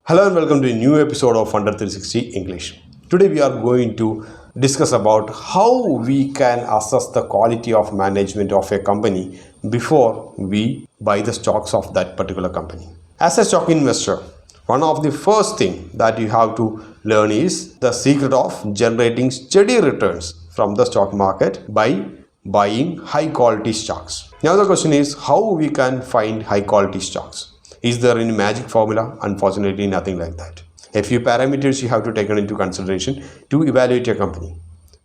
Hello and welcome to a new episode of Under 360 English. Today we are going to discuss about how we can assess the quality of management of a company before we buy the stocks of that particular company. As a stock investor, one of the first thing that you have to learn is the secret of generating steady returns from the stock market by buying high quality stocks. Now the question is how we can find high quality stocks. Is there any magic formula? Unfortunately, nothing like that. A few parameters you have to take into consideration to evaluate your company.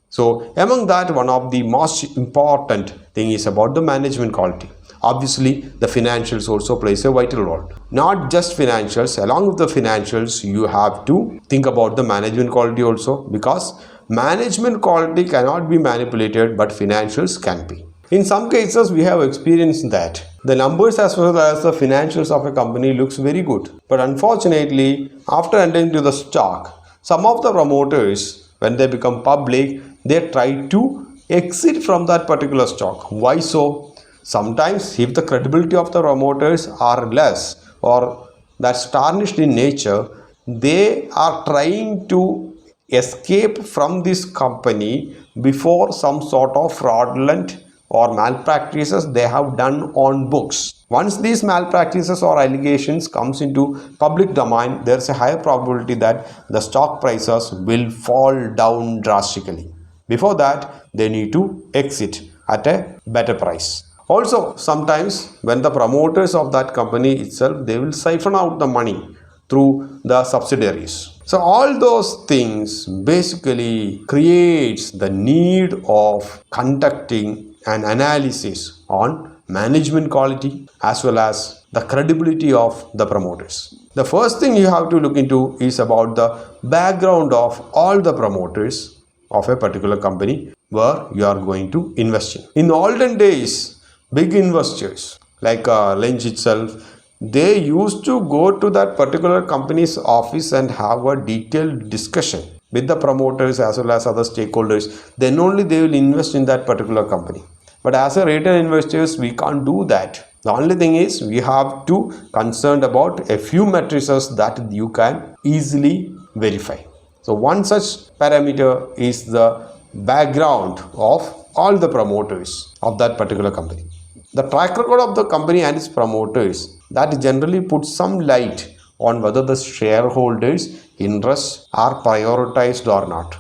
So among that, one of the most important thing is about the management quality. Obviously, the financials also plays a vital role. Not just financials, along with the financials, you have to think about the management quality also, because management quality cannot be manipulated, but financials can be. In some cases, we have experienced that the numbers as well as the financials of a company looks very good. But unfortunately, after entering into the stock, some of the promoters, when they become public, they try to exit from that particular stock. Why so? Sometimes if the credibility of the promoters are less or that's tarnished in nature, they are trying to escape from this company before some sort of fraudulent or malpractices they have done on books. Once these malpractices or allegations comes into public domain, there is a higher probability that the stock prices will fall down drastically. Before that, they need to exit at a better price. Also, sometimes when the promoters of that company itself, they will siphon out the money through the subsidiaries. So all those things basically creates the need of conducting an analysis on management quality as well as the credibility of the promoters. The first thing you have to look into is about the background of all the promoters of a particular company where you are going to invest in. In the olden days, big investors like Lynch itself, they used to go to that particular company's office and have a detailed discussion with the promoters as well as other stakeholders. Then only they will invest in that particular company. But as a retail investors, we can't do that. The only thing is we have to concerned about a few matrices that you can easily verify. So one such parameter is the background of all the promoters of that particular company. The track record of the company and its promoters, that generally puts some light on whether the shareholders' interests are prioritized or not.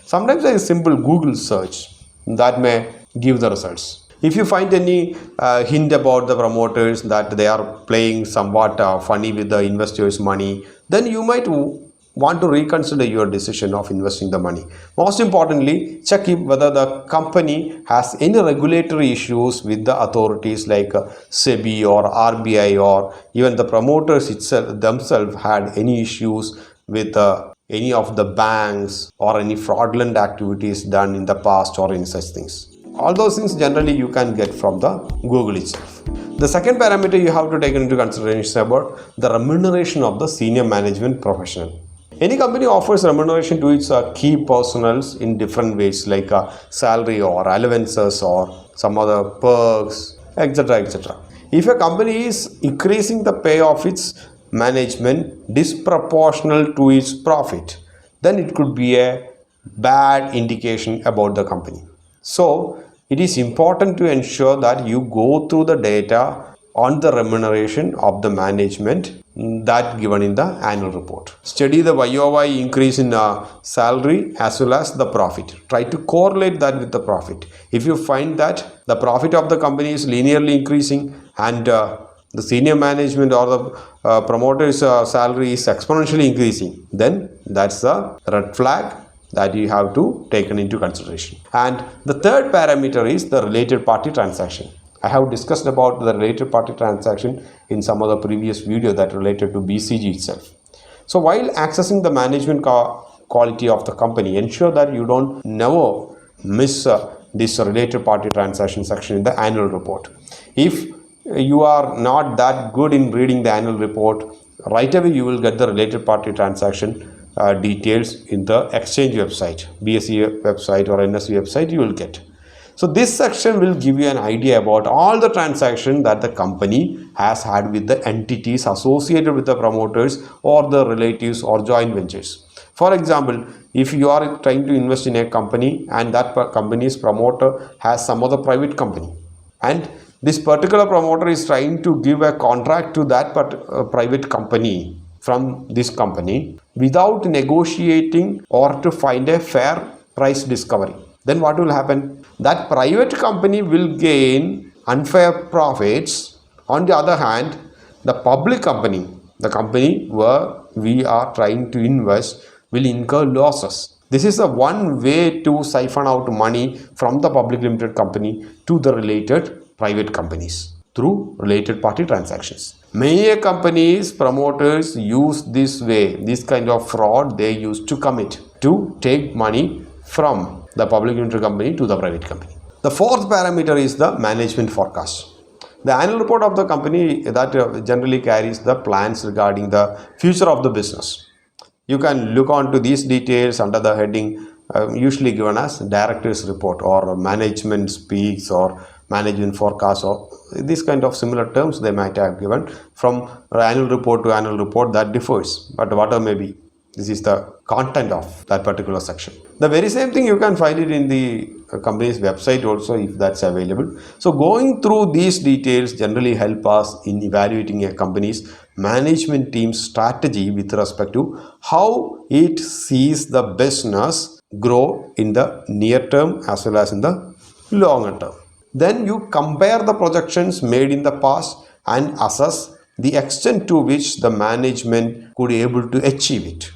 Sometimes a simple Google search that may give the results. If you find any hint about the promoters that they are playing somewhat funny with the investors' money, then you might want to reconsider your decision of investing the money. Most importantly, check if whether the company has any regulatory issues with the authorities like SEBI or RBI, or even the promoters themselves had any issues with any of the banks or any fraudulent activities done in the past or any such things. All those things generally you can get from the Google itself. The second parameter you have to take into consideration is about the remuneration of the senior management professional. Any company offers remuneration to its key personals in different ways, like salary or allowances or some other perks, etc. etc. If a company is increasing the pay of its management disproportional to its profit, then it could be a bad indication about the company. So it is important to ensure that you go through the data on the remuneration of the management that given in the annual report. Study the YOY increase in salary as well as the profit. Try to correlate that with the profit. If you find that the profit of the company is linearly increasing and the senior management or the promoter's salary is exponentially increasing, then that's a red flag that you have to take into consideration. And the third parameter is the related party transaction. I have discussed about the related party transaction in some of the previous video that related to BCG itself. So while accessing the management quality of the company, ensure that you don't never miss this related party transaction section in the annual report. If you are not that good in reading the annual report, right away you will get the related party transaction details in the exchange website, BSE website or NSE website you will get. So this section will give you an idea about all the transactions that the company has had with the entities associated with the promoters or the relatives or joint ventures. For example, if you are trying to invest in a company and that company's promoter has some other private company, and this particular promoter is trying to give a contract to that private company from this company without negotiating or to find a fair price discovery, then what will happen? That private company will gain unfair profits. On the other hand, the public company, the company where we are trying to invest, will incur losses. This is the one way to siphon out money from the public limited company to the related private companies through related party transactions. Many companies, promoters use this way, this kind of fraud they used to commit to take money from the public limited company to the private company. The fourth parameter is the management forecast. The annual report of the company that generally carries the plans regarding the future of the business. You can look on to these details under the heading usually given as director's report or management speaks or management forecast, or this kind of similar terms they might have given. From annual report to annual report, that differs, but whatever may be, this is the content of that particular section. The very same thing you can find it in the company's website also, if that's available. So going through these details generally help us in evaluating a company's management team's strategy with respect to how it sees the business grow in the near term as well as in the longer term. Then you compare the projections made in the past and assess the extent to which the management could be able to achieve it.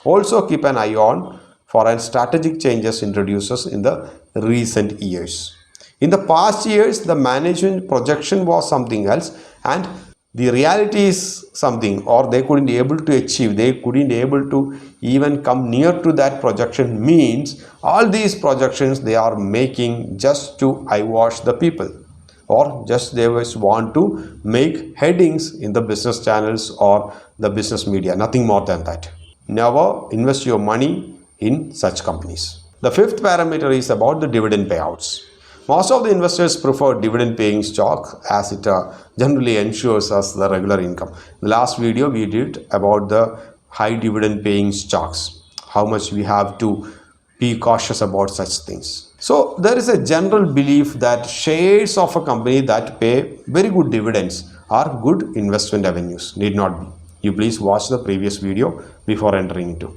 Also keep an eye on for strategic changes introduced in the recent years. In the past years, the management projection was something else and the reality is something, or they couldn't be able to achieve, they couldn't be able to even come near to that projection. Means all these projections they are making just to eyewash the people, or just they just want to make headings in the business channels or the business media, nothing more than that. Never invest your money in such companies. The fifth parameter is about the dividend payouts. Most of the investors prefer dividend paying stock as it generally ensures us the regular income. The last video we did about the high dividend paying stocks, how much we have to be cautious about such things. So there is a general belief that shares of a company that pay very good dividends are good investment avenues. Need not be. You please watch the previous video before entering into.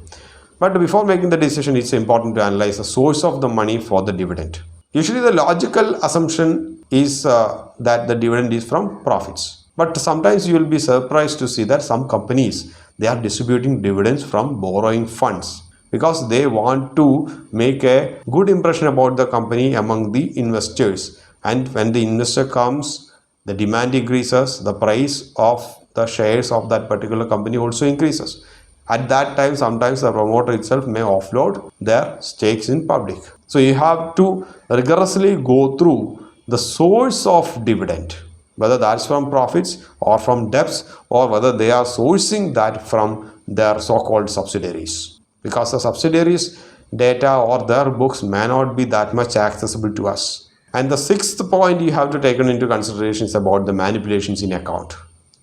But before making the decision, it's important to analyze the source of the money for the dividend. Usually the logical assumption is that the dividend is from profits. But sometimes you will be surprised to see that some companies, they are distributing dividends from borrowing funds because they want to make a good impression about the company among the investors. And when the investor comes, the demand increases, the price of the shares of that particular company also increases. At that time, sometimes the promoter itself may offload their stakes in public. So you have to rigorously go through the source of dividend, whether that's from profits or from debts, or whether they are sourcing that from their so-called subsidiaries. Because the subsidiaries data or their books may not be that much accessible to us. And the sixth point you have to take into consideration is about the manipulations in account.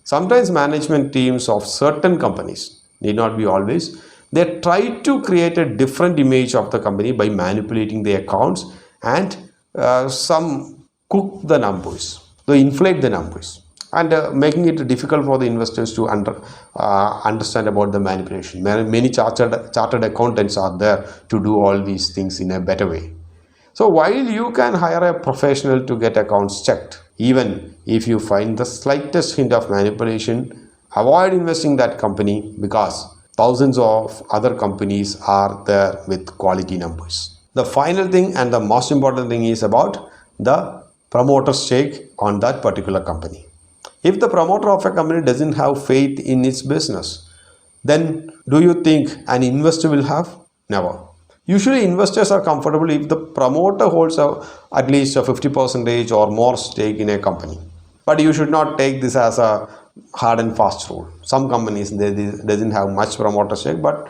Sometimes management teams of certain companies, need not be always, they try to create a different image of the company by manipulating the accounts and some cook the numbers, they inflate the numbers and making it difficult for the investors to understand about the manipulation. Many chartered accountants are there to do all these things in a better way. So while you can hire a professional to get accounts checked, even if you find the slightest hint of manipulation, avoid investing that company because thousands of other companies are there with quality numbers. The final thing and the most important thing is about the promoter stake on that particular company. If the promoter of a company doesn't have faith in its business, then do you think an investor will have? Never. Usually investors are comfortable if the promoter holds at least a 50% or more stake in a company. But you should not take this as a hard and fast rule. Some companies, they doesn't have much promoter stake, but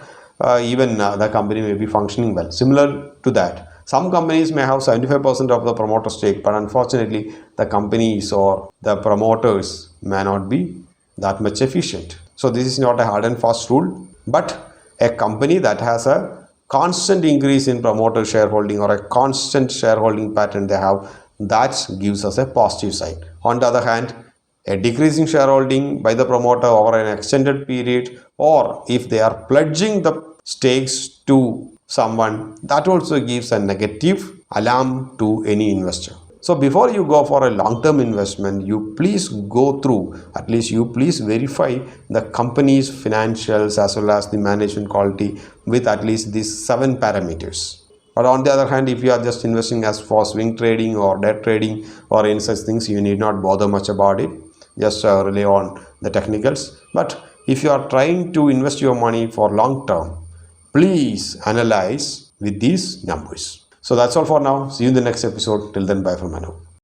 even the company may be functioning well. Similar to that, Some companies may have 75% of the promoter stake, but unfortunately, the companies or the promoters may not be that much efficient. So, this is not a hard and fast rule, but a company that has a constant increase in promoter shareholding or a constant shareholding pattern they have, that gives us a positive sign. On the other hand, a decreasing shareholding by the promoter over an extended period, or if they are pledging the stakes to someone, that also gives a negative alarm to any investor. So before you go for a long-term investment, you please go through, at least you please verify the company's financials as well as the management quality with at least these 7 parameters. But on the other hand, if you are just investing as for swing trading or day trading or any such things, you need not bother much about it. Just rely on the technicals. But if you are trying to invest your money for long term, please analyze with these numbers. So that's all for now. See you in the next episode. Till then, bye from now.